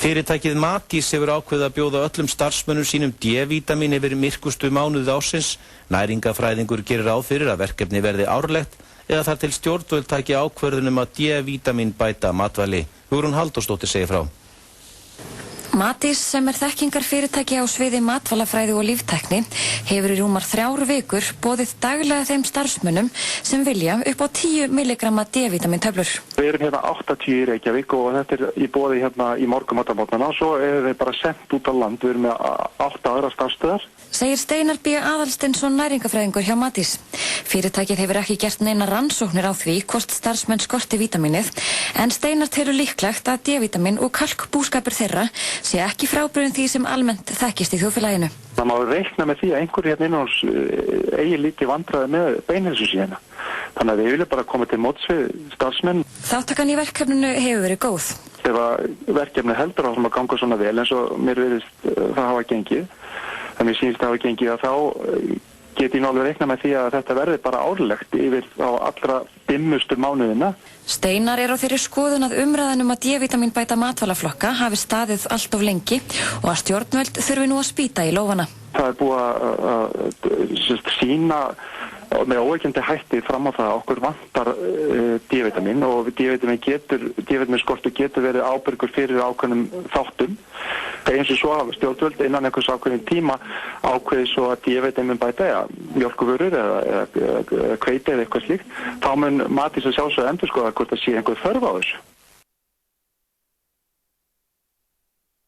Fyrirtækið Matís hefur ákveðið að bjóða öllum starfsmönnum sínum D-vítamín yfir myrkustu mánuði ársins. Næringafræðingur gerir ráð fyrir að verkefni verði árlegt eða þar til stjórnvöld taki ákvörðun að D-vítamín bæta matvæli. Hugrún Halldórsdóttir segir frá. Matís, sem þekkingarfyrirtæki á sviði matvælafræði og líftækni, hefur í rúmar 3 vikur boðið daglega þeim starfsmönnum sem vilja upp á 10 milligramma D-vítamín töflur. Við erum hérna 80 í Reykjavík og þetta í boði hérna í morgunmatarmótnana og svo þeir bara sendt út á land. Við erum með 8 aðra starfsstöðar. Segir Steinar B. Aðalsteinsson næringafræðingur hjá Matís. Fyrirtækið hefur ekki gert neina rannsóknir á því hvort starfsmenn skorti vítamínið, en Steinar telur líklegt að D-vítamín og kalkbúskapur þeirra sé ekki frábrugðinn því sem almennt þekkist í þjóðfélaginu. Það má reikna með því að einhver hérna innanhús eigi lítið vandræði með beinheilsu sína. Þannig að við viljum bara koma til móts við starfsmenn. Þátttakan í verkefninu hefur verið góð. Ef verkefni heldur áfram að ganga svona vel eins og mér virðist það hafa gengið, það mér sýnist hafa gengið að þá get ég nú alveg reikna með því að þetta verði bara árlegt yfir á allra dimmustu mánuðina. Steinar er á þeirri skoðun að umræðan að D-vítamín bæta matvælaflokka hafi staðið allt of lengi og að stjórnvöld þurfi nú að spýta í lófana. Það er búið að sýna með óeigandi hætti fram á það að okkur vantar D-vítamín og D-vítamín skortur getur verið ábyrgur fyrir ákveðnum þáttum. Eins og svo að stjórnvöld innan einhvers ákveðin tíma ákveði svo að D-vítamín bæta mjólkurvörur eða hveiti eða eitthvað slíkt, þá mun Matís að sjálfsögðu endurskoða hvort það sé einhver þörf á þessu.